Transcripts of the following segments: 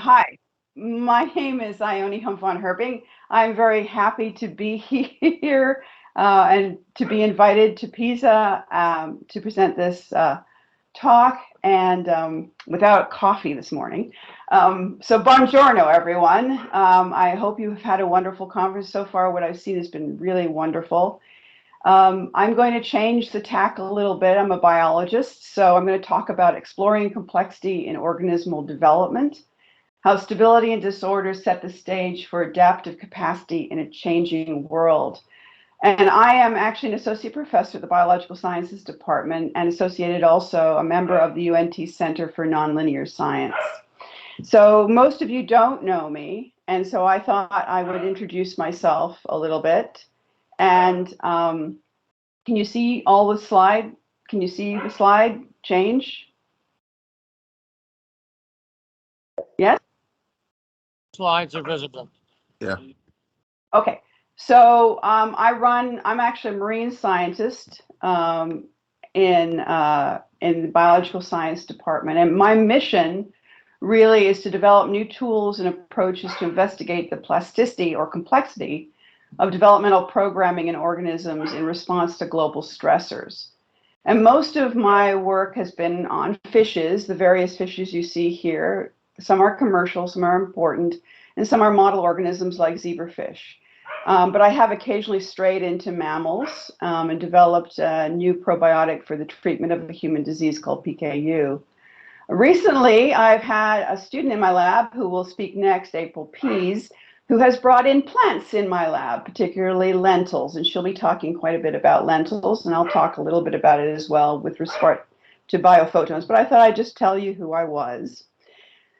Hi, my name is Ione Humph von Herping. I'm very happy to be here and to be invited to Pisa to present this talk and without coffee this morning. So buongiorno, everyone. I hope you've had a wonderful conference so far. What I've seen has been really wonderful. I'm going to change the tack a little bit. I'm a biologist, so I'm going to talk about exploring complexity in organismal development, how stability and disorder set the stage for adaptive capacity in a changing world. And I am actually an associate professor at the Biological Sciences Department and associated also a member of the UNT Center for Nonlinear Science. So most of you don't know me, and so I thought I would introduce myself a little bit. And can you see all the slide? Can you see the slide change? Yes? Slides are visible. Yeah. Okay. So I'm actually a marine scientist in the biological science department. And my mission really is to develop new tools and approaches to investigate the plasticity or complexity of developmental programming in organisms in response to global stressors. And most of my work has been on fishes, the various fishes you see here. Some are commercial, some are important, and some are model organisms like zebrafish. But I have occasionally strayed into mammals and developed a new probiotic for the treatment of a human disease called PKU. Recently, I've had a student in my lab who will speak next, April Pease, who has brought in plants in my lab, particularly lentils, and she'll be talking quite a bit about lentils, and I'll talk a little bit about it as well with respect to biophotons, but I thought I'd just tell you who I was.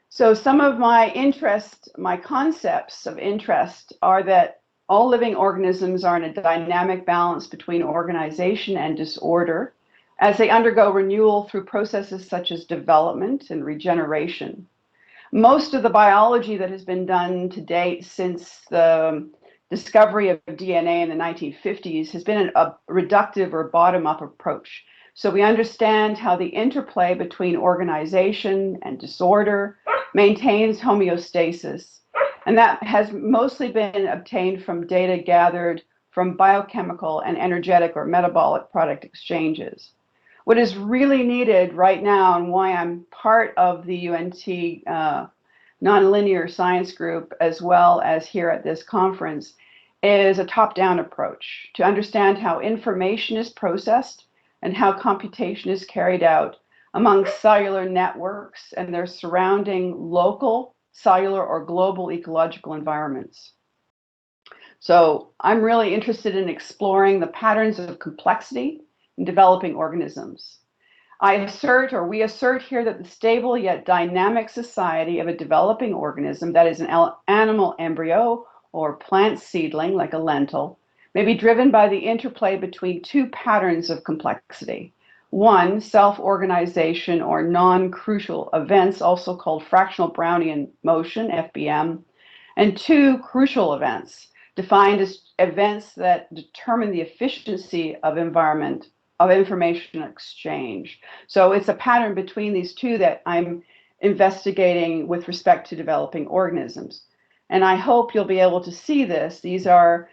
So some of my interest, my concepts of interest are that all living organisms are in a dynamic balance between organization and disorder as they undergo renewal through processes such as development and regeneration. Most of the biology that has been done to date since the discovery of DNA in the 1950s has been a reductive or bottom-up approach. So we understand how the interplay between organization and disorder maintains homeostasis. And that has mostly been obtained from data gathered from biochemical and energetic or metabolic product exchanges. What is really needed right now, and why I'm part of the UNT Nonlinear Science Group, as well as here at this conference, is a top-down approach to understand how information is processed and how computation is carried out among cellular networks and their surrounding local, cellular, or global ecological environments. So I'm really interested in exploring the patterns of complexity in developing organisms. We assert here that the stable yet dynamic society of a developing organism, that is an animal embryo or plant seedling like a lentil, may be driven by the interplay between two patterns of complexity. One, self-organization or non-crucial events, also called fractional Brownian motion, FBM, and two, crucial events, defined as events that determine the efficiency of information exchange. So it's a pattern between these two that I'm investigating with respect to developing organisms. And I hope you'll be able to see this. These are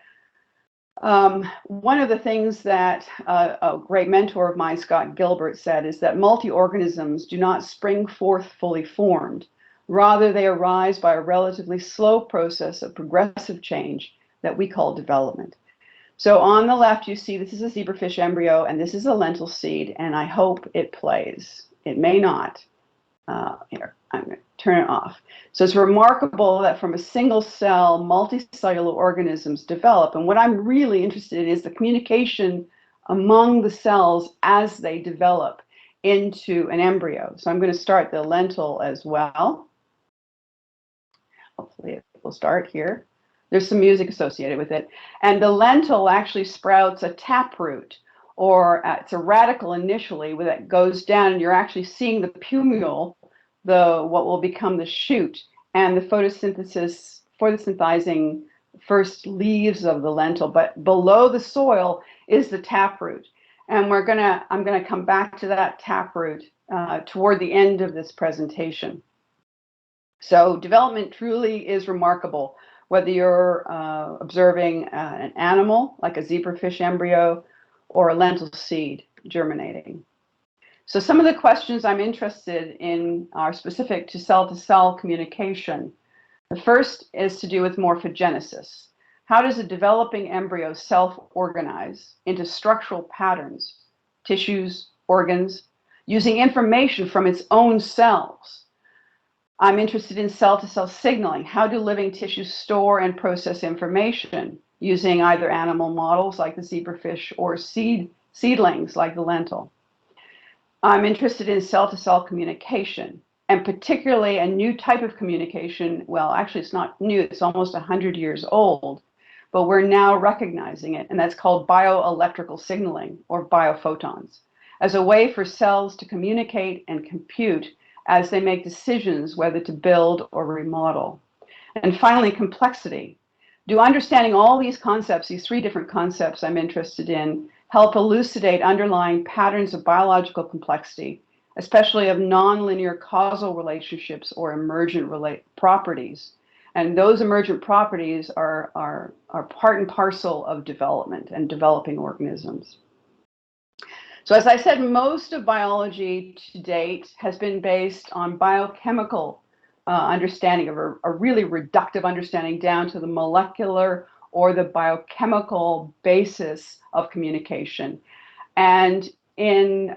one of the things that a great mentor of mine, Scott Gilbert, said is that multi-organisms do not spring forth fully formed. Rather, they arise by a relatively slow process of progressive change that we call development. So on the left, you see this is a zebrafish embryo, and this is a lentil seed, and I hope it plays. It may not. Here, I'm going to turn it off. So it's remarkable that from a single cell, multicellular organisms develop. And what I'm really interested in is the communication among the cells as they develop into an embryo. So I'm going to start the lentil as well. Hopefully it will start here. There's some music associated with it. And the lentil actually sprouts a taproot, or it's a radical initially that goes down, and you're actually seeing the plumule, what will become the shoot, and the photosynthesizing first leaves of the lentil. But below the soil is the taproot. And I'm gonna come back to that taproot toward the end of this presentation. So development truly is remarkable, whether you're observing an animal like a zebrafish embryo or a lentil seed germinating. So some of the questions I'm interested in are specific to cell communication. The first is to do with morphogenesis. How does a developing embryo self-organize into structural patterns, tissues, organs, using information from its own cells? I'm interested in cell-to-cell signaling. How do living tissues store and process information using either animal models like the zebrafish or seedlings like the lentil? I'm interested in cell-to-cell communication, and particularly a new type of communication. Well, actually, it's not new. It's almost 100 years old, but we're now recognizing it, and that's called bioelectrical signaling, or biophotons, as a way for cells to communicate and compute as they make decisions whether to build or remodel. And finally, complexity. Do understanding all these concepts, these three different concepts I'm interested in, help elucidate underlying patterns of biological complexity, especially of nonlinear causal relationships or emergent properties? And those emergent properties are part and parcel of development and developing organisms. So as I said, most of biology to date has been based on biochemical understanding, of a really reductive understanding down to the molecular or the biochemical basis of communication. And in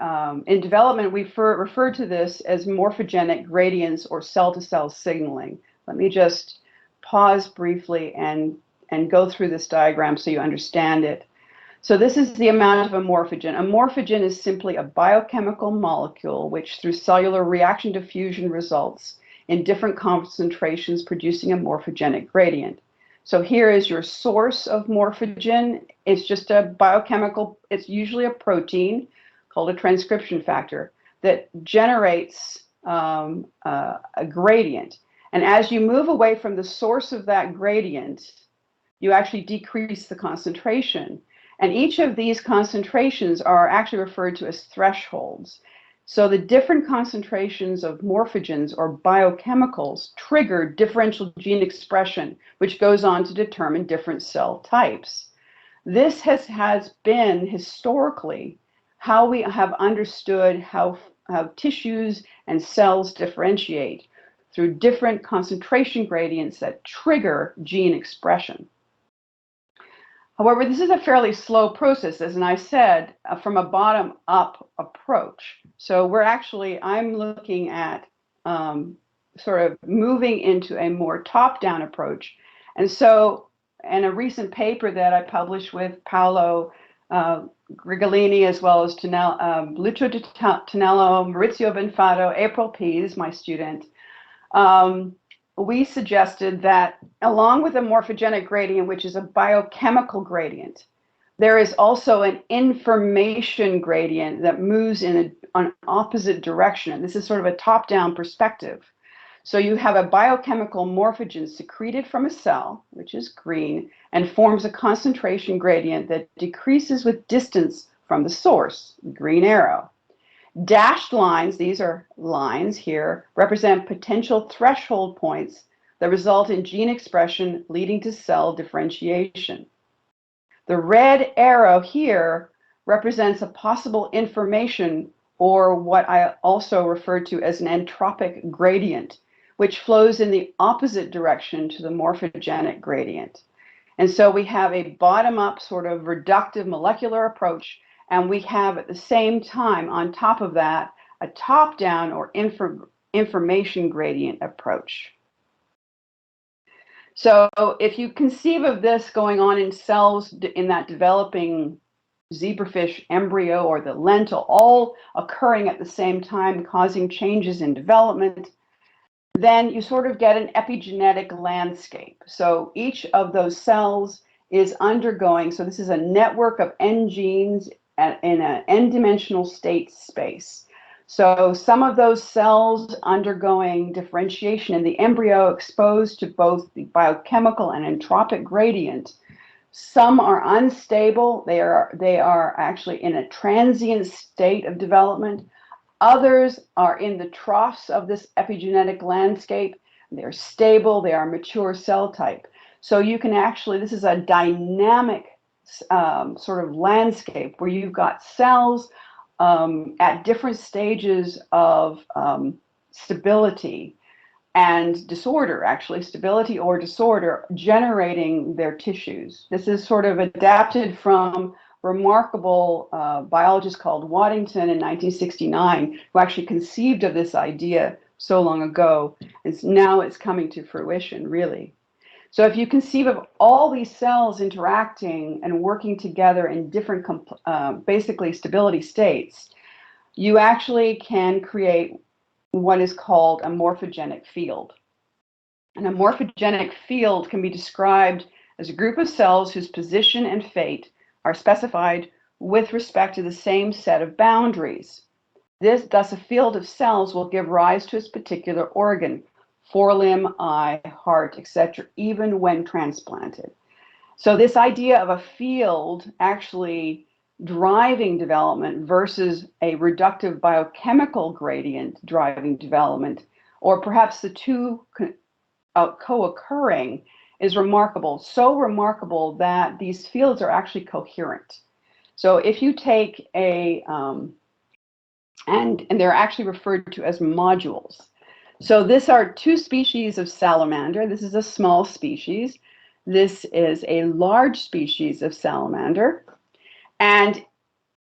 development, we refer to this as morphogenic gradients or cell-to-cell signaling. Let me just pause briefly and go through this diagram so you understand it. So this is the amount of a morphogen. A morphogen is simply a biochemical molecule which, through cellular reaction to fusion, results in different concentrations producing a morphogenic gradient. So here is your source of morphogen. It's just a biochemical, it's usually a protein called a transcription factor that generates a gradient. And as you move away from the source of that gradient, you actually decrease the concentration. And each of these concentrations are actually referred to as thresholds. So the different concentrations of morphogens or biochemicals trigger differential gene expression, which goes on to determine different cell types. This has been historically how we have understood how tissues and cells differentiate, through different concentration gradients that trigger gene expression. However, this is a fairly slow process, as I said, from a bottom-up approach. So I'm looking at sort of moving into a more top-down approach. And so, in a recent paper that I published with Paolo Grigolini, as well as Lucio Tonello, Maurizio Benfato, April Pease, my student, we suggested that along with a morphogenic gradient, which is a biochemical gradient, there is also an information gradient that moves in an opposite direction. And this is sort of a top-down perspective. So you have a biochemical morphogen secreted from a cell, which is green, and forms a concentration gradient that decreases with distance from the source, green arrow. Dashed lines, these are lines here, represent potential threshold points that result in gene expression leading to cell differentiation. The red arrow here represents a possible information, or what I also refer to as an entropic gradient, which flows in the opposite direction to the morphogenic gradient. And so we have a bottom-up sort of reductive molecular approach, and we have at the same time, on top of that, a top-down or information gradient approach. So if you conceive of this going on in cells in that developing zebrafish embryo or the lentil, all occurring at the same time, causing changes in development, then you sort of get an epigenetic landscape. So each of those cells is undergoing, so this is a network of N genes in an N-dimensional state space. So some of those cells undergoing differentiation in the embryo exposed to both the biochemical and entropic gradient. Some are unstable. They are actually in a transient state of development. Others are in the troughs of this epigenetic landscape. they're stable, they are mature cell type. So you can actually, this is a dynamic sort of landscape where you've got cells at different stages of stability and disorder, actually, stability or disorder, generating their tissues. This is sort of adapted from remarkable biologist called Waddington in 1969, who actually conceived of this idea so long ago. And now it's coming to fruition, really. So if you conceive of all these cells interacting and working together in different, basically stability states, you actually can create what is called a morphogenic field. And a morphogenic field can be described as a group of cells whose position and fate are specified with respect to the same set of boundaries. Thus, a field of cells will give rise to its particular organ, forelimb, eye, heart, etc., even when transplanted. So this idea of a field actually driving development versus a reductive biochemical gradient driving development, or perhaps the two co-occurring, is remarkable. So remarkable that these fields are actually coherent. So if you take a, and they're actually referred to as modules. So this are two species of salamander. This is a small species. This is a large species of salamander. And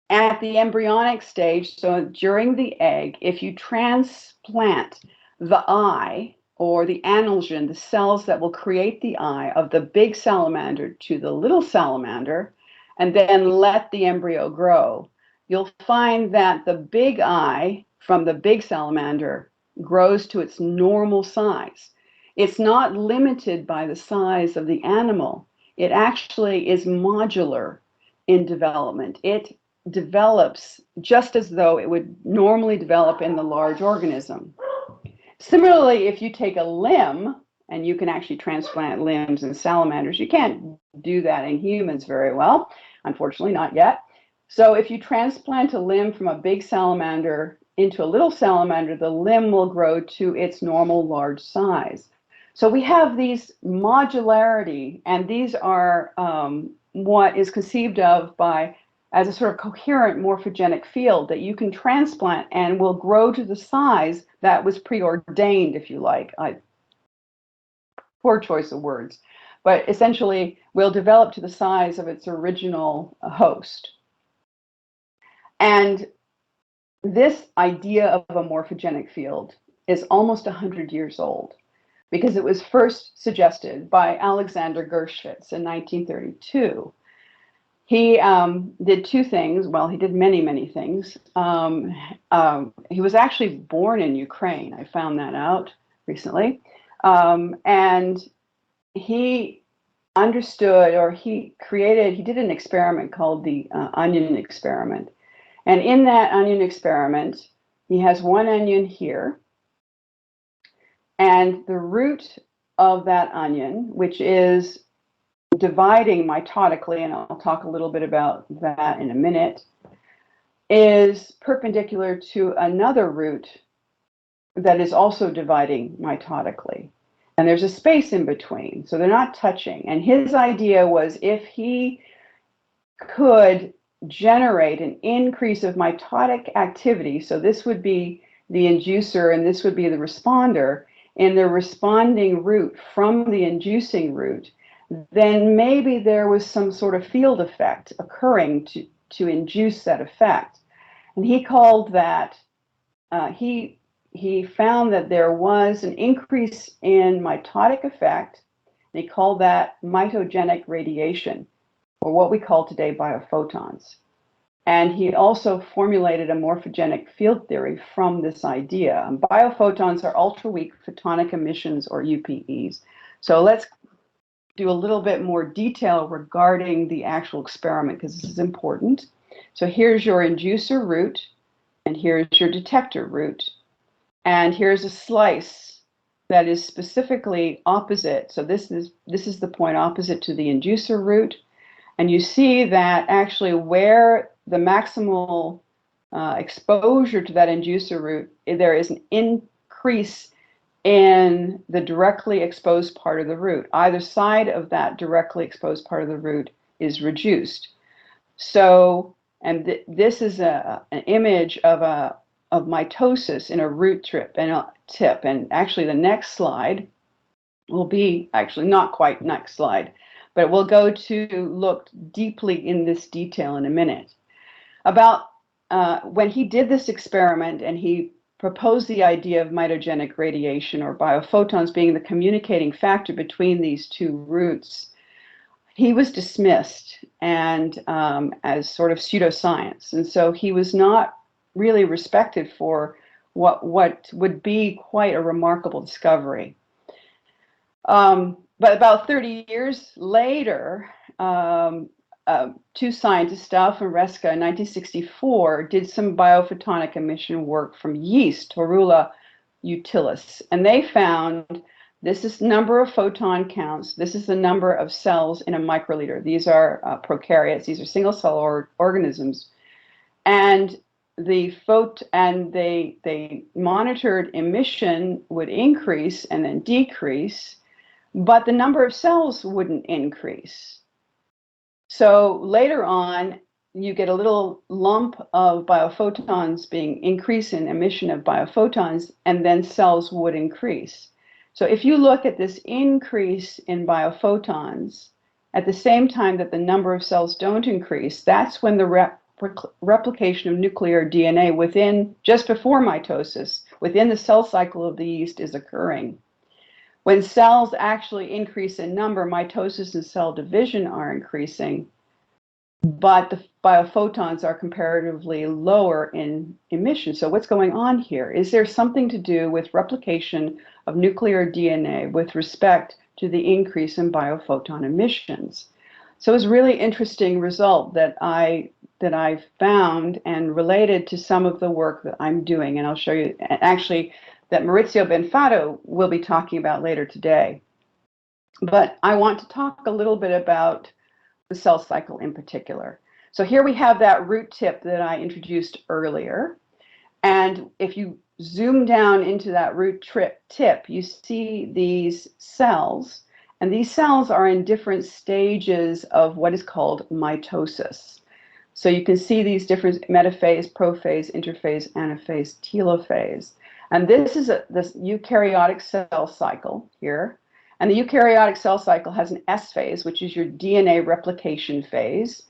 at the embryonic stage, so during the egg, if you transplant the eye or the analgen, the cells that will create the eye of the big salamander to the little salamander, and then let the embryo grow, you'll find that the big eye from the big salamander grows to its normal size. It's not limited by the size of the animal. It actually is modular in development. It develops just as though it would normally develop in the large organism. Similarly, if you take a limb, and you can actually transplant limbs in salamanders, you can't do that in humans very well, unfortunately, not yet. So if you transplant a limb from a big salamander into a little salamander, the limb will grow to its normal large size. So we have these modularity, and these are what is conceived of by as a sort of coherent morphogenic field that you can transplant and will grow to the size that was preordained, if you like. Poor choice of words, but essentially will develop to the size of its original host. And this idea of a morphogenic field is almost 100 years old, because it was first suggested by Alexander Gershwitz in 1932. He did two things. Well, he did many, many things. He was actually born in Ukraine. I found that out recently. And he understood, or he did an experiment called the onion experiment. And in that onion experiment, he has one onion here. And the root of that onion, which is dividing mitotically, and I'll talk a little bit about that in a minute, is perpendicular to another root that is also dividing mitotically. And there's a space in between, so they're not touching. And his idea was if he could generate an increase of mitotic activity, so this would be the inducer and this would be the responder, in the responding root from the inducing root, then maybe there was some sort of field effect occurring to induce that effect. And he called that, he found that there was an increase in mitotic effect, and he called that mitogenic radiation, or what we call today biophotons. And he also formulated a morphogenic field theory from this idea. And biophotons are ultra-weak photonic emissions, or UPEs. So let's do a little bit more detail regarding the actual experiment, because this is important. So here's your inducer root, and here's your detector root. And here's a slice that is specifically opposite. So this is the point opposite to the inducer root. And you see that actually where the maximal exposure to that inducer root, there is an increase in the directly exposed part of the root. Either side of that directly exposed part of the root is reduced. So, and this is an image of mitosis in a root tip. And actually, the next slide will be actually not quite next slide, but we'll go to look deeply in this detail in a minute. About when he did this experiment and he proposed the idea of mitogenic radiation or biophotons being the communicating factor between these two roots, he was dismissed and as sort of pseudoscience. And so he was not really respected for what would be quite a remarkable discovery. But about 30 years later, two scientists, Stauf and Reska, in 1964, did some biophotonic emission work from yeast, Torula utilis, and they found this is number of photon counts. This is the number of cells in a microliter. These are prokaryotes. These are single-cell organisms, and they monitored emission would increase and then decrease, but the number of cells wouldn't increase. So later on, you get a little lump of biophotons being increase in emission of biophotons, and then cells would increase. So if you look at this increase in biophotons at the same time that the number of cells don't increase, that's when the replication of nuclear DNA within, just before mitosis, within the cell cycle of the yeast is occurring. When cells actually increase in number, mitosis and cell division are increasing, but the biophotons are comparatively lower in emission. So what's going on here? Is there something to do with replication of nuclear DNA with respect to the increase in biophoton emissions? So it's a really interesting result that I found and related to some of the work that I'm doing, and I'll show you actually that Maurizio Benfato will be talking about later today. But I want to talk a little bit about the cell cycle in particular. So here we have that root tip that I introduced earlier. And if you zoom down into that root tip, you see these cells. And these cells are in different stages of what is called mitosis. So you can see these different metaphase, prophase, interphase, anaphase, telophase. And this is this eukaryotic cell cycle here. And the eukaryotic cell cycle has an S phase, which is your DNA replication phase,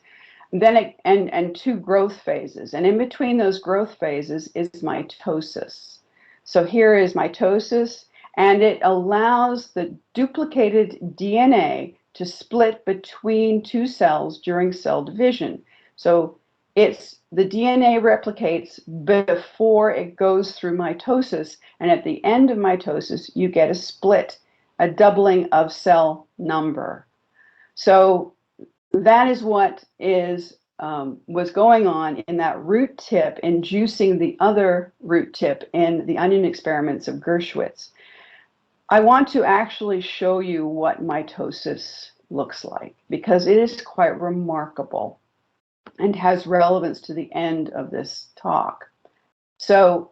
then and two growth phases. And in between those growth phases is mitosis. So here is mitosis, and it allows the duplicated DNA to split between two cells during cell division. So the DNA replicates before it goes through mitosis, and at the end of mitosis, you get a split, a doubling of cell number. So that is what was going on in that root tip, inducing the other root tip in the onion experiments of Gershwitz. I want to actually show you what mitosis looks like, because it is quite remarkable and has relevance to the end of this talk. So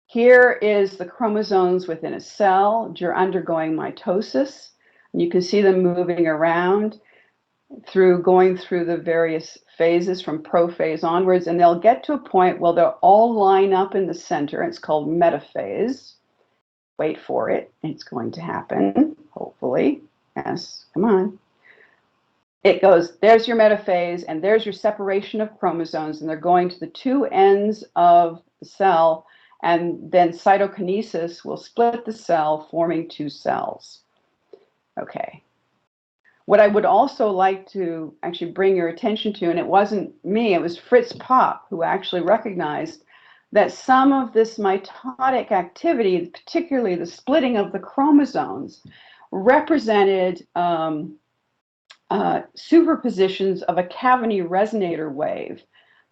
here is the chromosomes within a cell. You're undergoing mitosis. You can see them moving around going through the various phases from prophase onwards, and they'll get to a point where they'll all line up in the center. It's called metaphase. Wait for it. It's going to happen, hopefully. Yes, come on. It goes, there's your metaphase, and there's your separation of chromosomes, and they're going to the two ends of the cell, and then cytokinesis will split the cell, forming two cells. Okay. What I would also like to actually bring your attention to, and it wasn't me, it was Fritz Popp, who actually recognized that some of this mitotic activity, particularly the splitting of the chromosomes, represented superpositions of a cavity resonator wave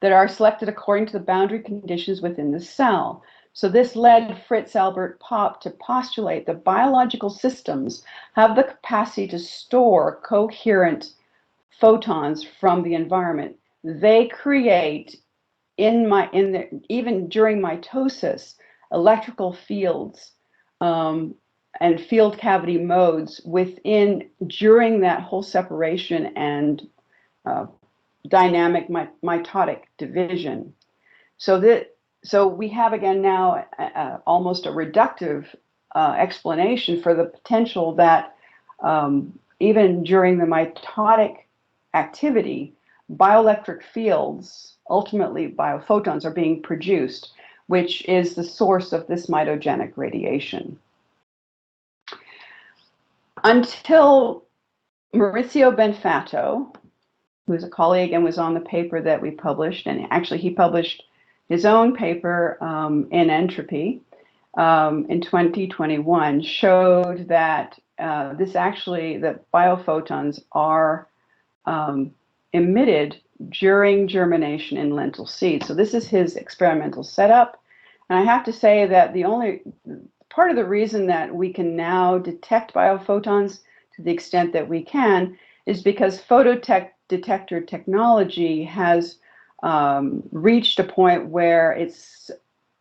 that are selected according to the boundary conditions within the cell. So this led Fritz Albert Popp to postulate that biological systems have the capacity to store coherent photons from the environment. They create, even during mitosis, electrical fields and field cavity modes during that whole separation and dynamic mitotic division. So we have again now almost a reductive explanation for the potential that even during the mitotic activity, bioelectric fields, ultimately biophotons, are being produced, which is the source of this mitogenic radiation. Until Maurizio Benfato, who is a colleague and was on the paper that we published, and actually he published his own paper in Entropy in 2021, showed that that biophotons are emitted during germination in lentil seeds. So this is his experimental setup. And I have to say that the only part of the reason that we can now detect biophotons to the extent that we can is because detector technology has reached a point where it's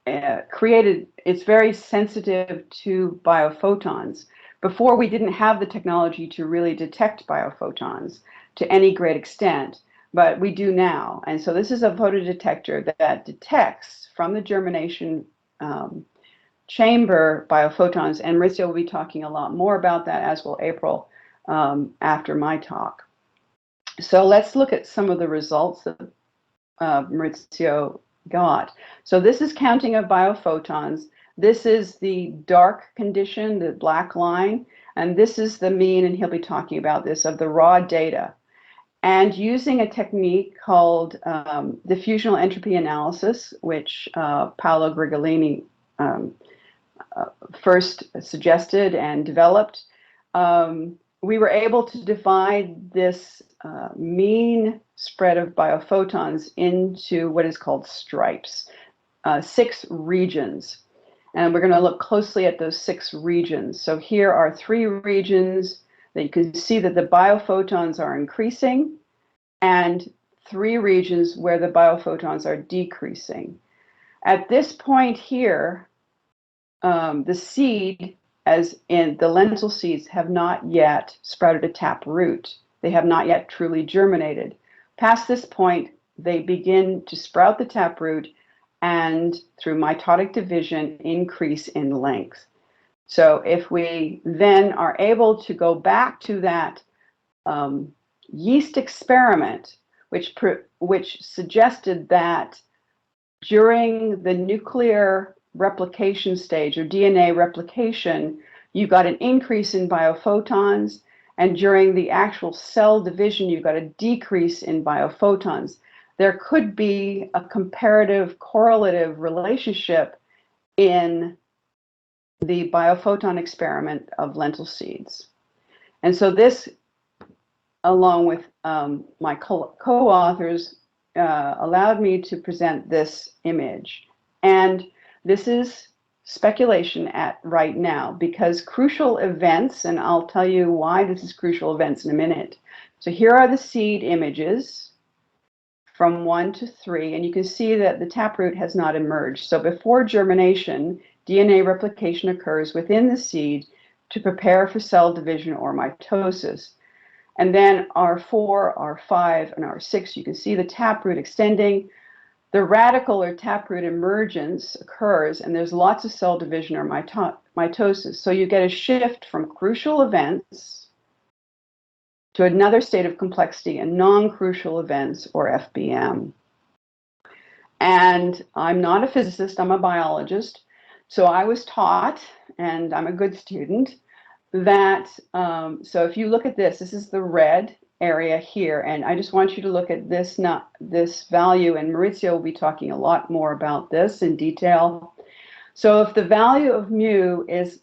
very sensitive to biophotons. Before, we didn't have the technology to really detect biophotons to any great extent, but we do now. And so this is a photodetector that detects from the germination chamber biophotons, and Maurizio will be talking a lot more about that, as will April, after my talk. So let's look at some of the results that Maurizio got. So this is counting of biophotons. This is the dark condition, the black line, and this is the mean, and he'll be talking about this, of the raw data. And using a technique called diffusional entropy analysis, which Paolo Grigolini first suggested and developed, we were able to divide this mean spread of biophotons into what is called stripes, 6 regions. And we're going to look closely at those 6 regions. So here are 3 regions that you can see that the biophotons are increasing, and 3 regions where the biophotons are decreasing. At this point here, the seed, as in the lentil seeds, have not yet sprouted a tap root. They have not yet truly germinated. Past this point, they begin to sprout the taproot and, through mitotic division, increase in length. So if we then are able to go back to that yeast experiment, which suggested that during the nuclear replication stage, or DNA replication, you got an increase in biophotons, and during the actual cell division, you got a decrease in biophotons. There could be a comparative correlative relationship in the biophoton experiment of lentil seeds. And so this, along with my co-authors, allowed me to present this image. And this is speculation right now, because crucial events, and I'll tell you why this is crucial events in a minute. So here are the seed images from 1 to 3, and you can see that the taproot has not emerged. So before germination, DNA replication occurs within the seed to prepare for cell division or mitosis. And then R4, R5, and R6, you can see the taproot extending. The radical or taproot emergence occurs, and there's lots of cell division or mitosis. So you get a shift from crucial events to another state of complexity and non-crucial events, or FBM. And I'm not a physicist, I'm a biologist. So I was taught, and I'm a good student, that, so if you look at this is the red area here, and I just want you to look at this value, and Maurizio will be talking a lot more about this in detail. So if the value of mu is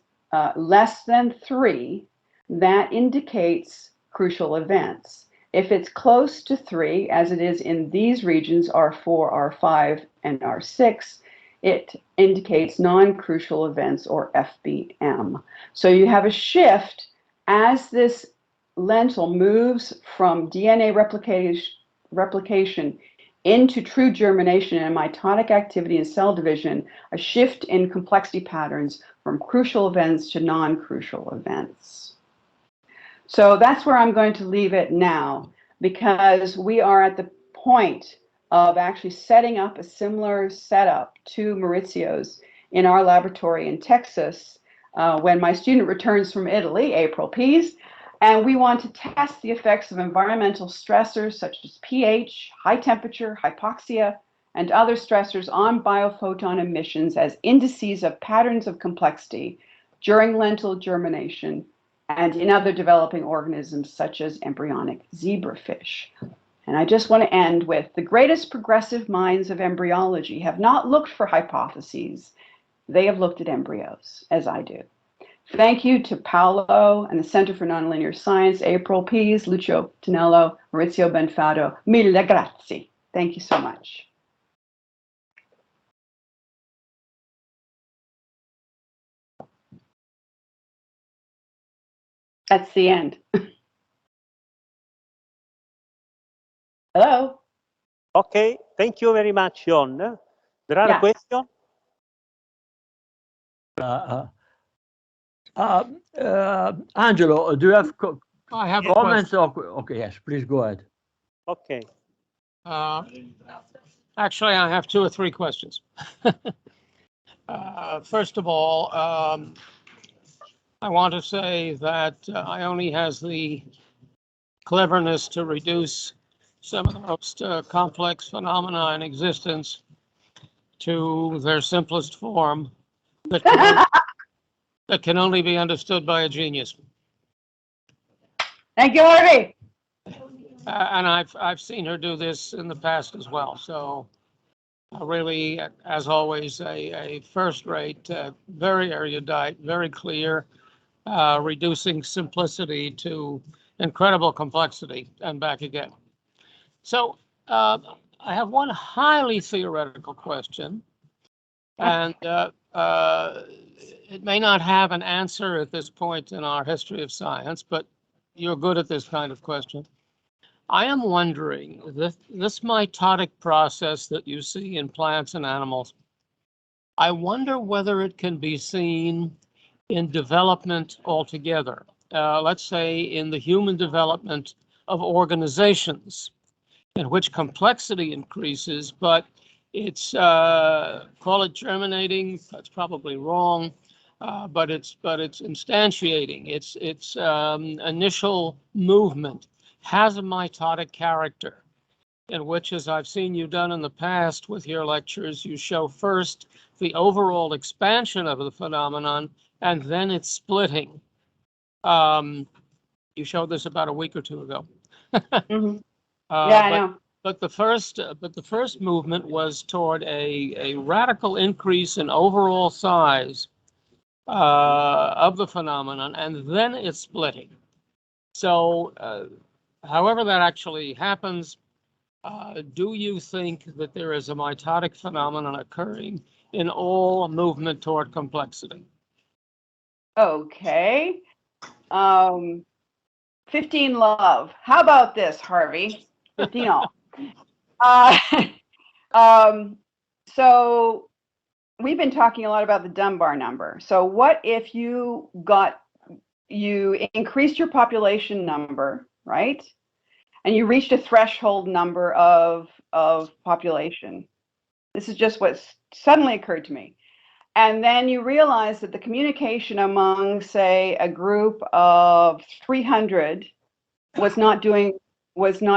less than 3, that indicates crucial events. If it's close to 3, as it is in these regions, R4, R5, and R6, it indicates non-crucial events, or FBM. So you have a shift as this lentil moves from DNA replication into true germination and mitotic activity and cell division, a shift in complexity patterns from crucial events to non-crucial events. So that's where I'm going to leave it now, because we are at the point of actually setting up a similar setup to Maurizio's in our laboratory in Texas when my student returns from Italy, April Pease, and we want to test the effects of environmental stressors such as pH, high temperature, hypoxia, and other stressors on biophoton emissions as indices of patterns of complexity during lentil germination and in other developing organisms such as embryonic zebrafish. And I just want to end with the greatest progressive minds of embryology have not looked for hypotheses. They have looked at embryos, as I do. Thank you to Paolo and the Center for Nonlinear Science, April Pease, Lucio Tonello, Maurizio Benfado. Mille grazie. Thank you so much. That's the end. Hello? Okay, thank you very much, Jon. There are questions? Angelo, do you have I have comments? Okay, yes, please go ahead. Okay. Actually, I have 2 or 3 questions. First of all, I want to say that Ione has the cleverness to reduce some of the most complex phenomena in existence to their simplest form that can only be understood by a genius. Thank you, Harvey. And I've seen her do this in the past as well. So really, as always, a first-rate, very erudite, very clear, reducing simplicity to incredible complexity and back again. So I have one highly theoretical question, and it may not have an answer at this point in our history of science, but you're good at this kind of question. I am wondering, this mitotic process that you see in plants and animals, I wonder whether it can be seen in development altogether. Let's say in the human development of organizations, in which complexity increases, but it's call it germinating. That's probably wrong, but it's instantiating. Its initial movement has a mitotic character, in which, as I've seen you done in the past with your lectures, you show first the overall expansion of the phenomenon and then its splitting. You showed this about a week or 2 ago. Mm-hmm. I know. But the first movement was toward a radical increase in overall size of the phenomenon, and then it's splitting. So, however that actually happens, do you think that there is a mitotic phenomenon occurring in all movement toward complexity? Okay. 15 love. How about this, Harvey? 15 all. So we've been talking a lot about the Dunbar number. So what if you increased your population number, right? And you reached a threshold number of population. This is just what suddenly occurred to me. And then you realize that the communication among, say, a group of 300 was not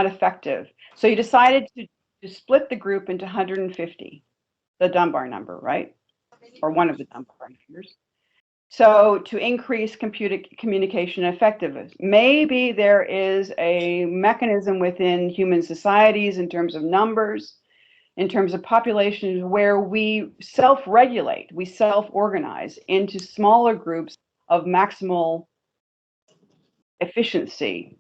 effective. So you decided to split the group into 150, the Dunbar number, right? Or one of the Dunbar numbers. So to increase communication effectiveness, maybe there is a mechanism within human societies in terms of numbers, in terms of populations, where we self-regulate, we self-organize into smaller groups of maximal efficiency,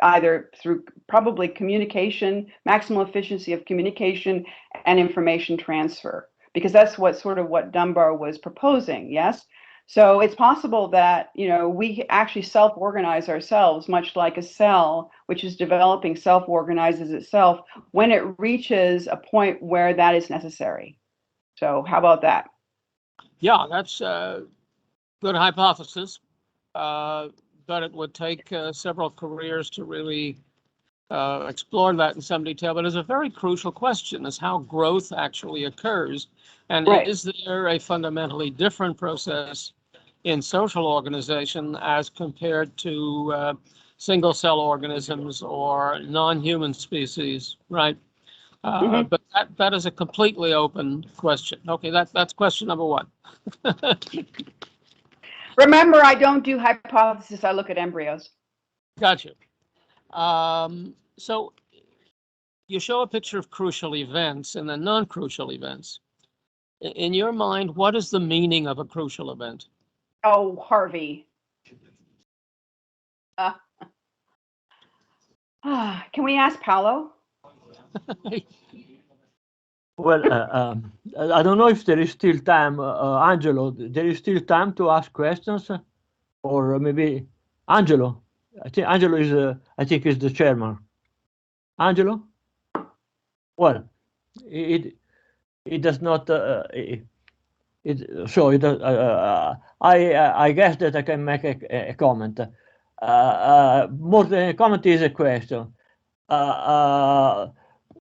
either through probably communication, maximal efficiency of communication and information transfer, because that's what Dunbar was proposing, yes? So it's possible that, we actually self-organize ourselves, much like a cell, which is developing, self-organizes itself when it reaches a point where that is necessary. So how about that? Yeah, that's a good hypothesis. But it would take several careers to really explore that in some detail. But it's a very crucial question, is how growth actually occurs. And Right. is there a fundamentally different process in social organization as compared to single cell organisms or non-human species, right? Mhm. But that is a completely open question. Okay, that's question number one. Remember, I don't do hypothesis, I look at embryos. Gotcha. So you show a picture of crucial events and then non-crucial events. In your mind, what is the meaning of a crucial event? Oh, Harvey. Can we ask Paolo? Well, I don't know if there is still time, Angelo. There is still time to ask questions, or maybe Angelo. I think Angelo is. I think is the chairman. Angelo. Well, it does not. So it. I guess that I can make a comment. More than a comment is a question.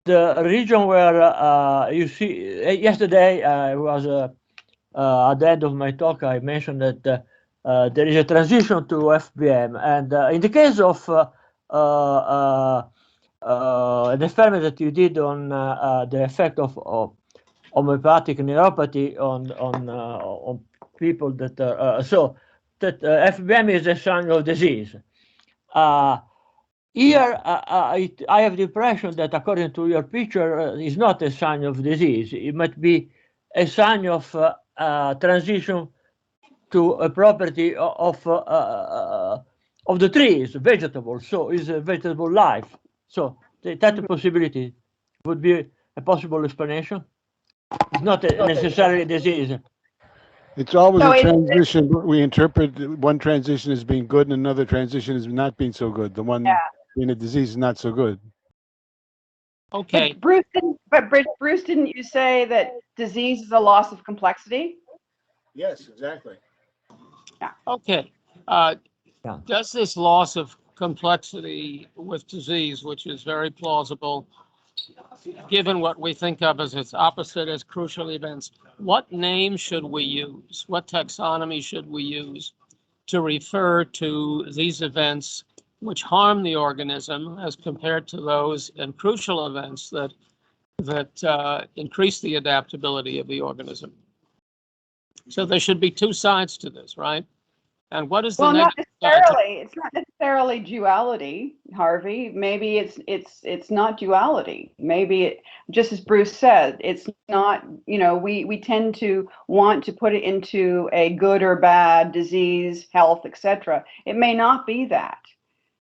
The region where you see yesterday I was at the end of my talk I mentioned that there is a transition to FBM, and in the case of an experiment that you did on the effect of homeopathic neuropathy on people that so that FBM is a sign of disease. Here, I have the impression that according to your picture, it's not a sign of disease. It might be a sign of transition to a property of the trees, vegetable. So it's a vegetable life. So that possibility would be a possible explanation. It's not necessarily a disease. It's always So a it- transition. We interpret one transition as being good and another transition as not being so good. The one being a disease is not so good. Okay, But Bruce, didn't you say that disease is a loss of complexity? Yes, exactly. okay. Yeah. Does this loss of complexity with disease, which is very plausible, given what we think of as its opposite as crucial events, what name should we use? What taxonomy should we use to refer to these events which harm the organism as compared to those in crucial events that increase the adaptability of the organism? So there should be two sides to this, right? And what is the Well, not negative side to necessarily. It's not necessarily duality, Harvey. Maybe it's not duality. Maybe it, just as Bruce said, it's not. We tend to want to put it into a good or bad, disease, health, etc. It may not be that.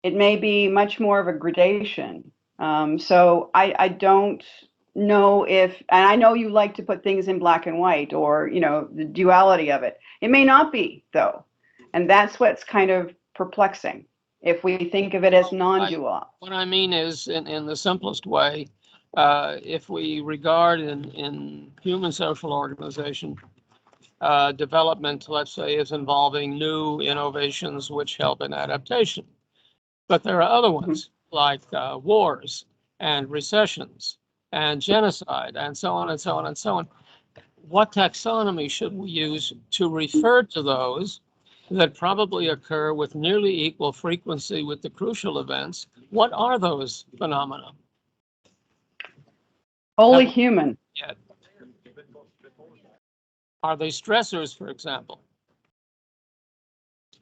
It may be much more of a gradation. So I don't know if, and I know you like to put things in black and white, or the duality of it. It may not be, though. And that's what's kind of perplexing if we think of it as non-dual. what I mean is, in the simplest way, if we regard in human social organization, development, let's say, is involving new innovations which help in adaptation. But there are other ones like wars and recessions and genocide and so on and so on and so on. What taxonomy should we use to refer to those that probably occur with nearly equal frequency with the crucial events? What are those phenomena? Wholly human. Yet? Are they stressors, for example?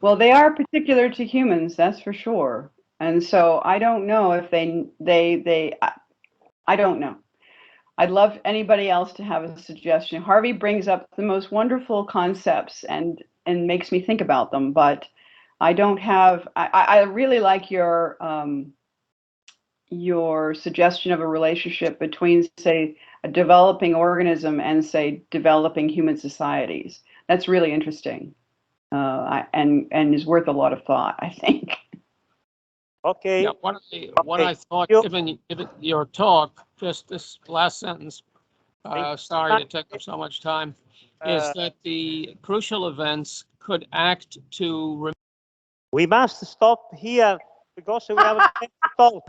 Well, they are particular to humans, that's for sure. And so I don't know if I don't know. I'd love anybody else to have a suggestion. Harvey brings up the most wonderful concepts and makes me think about them, but I don't have. I really like your suggestion of a relationship between, say, a developing organism and, say, developing human societies. That's really interesting. and is worth a lot of thought, I think. Okay. Yeah, what I thought, given your talk, just this last sentence, sorry to take up so much time, is that the crucial events could act to. We must stop here because we have to talk.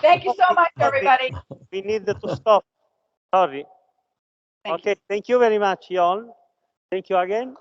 Thank you so much, everybody. We need to stop. Sorry. Thank you. Okay, thank you very much, Jon. Thank you again.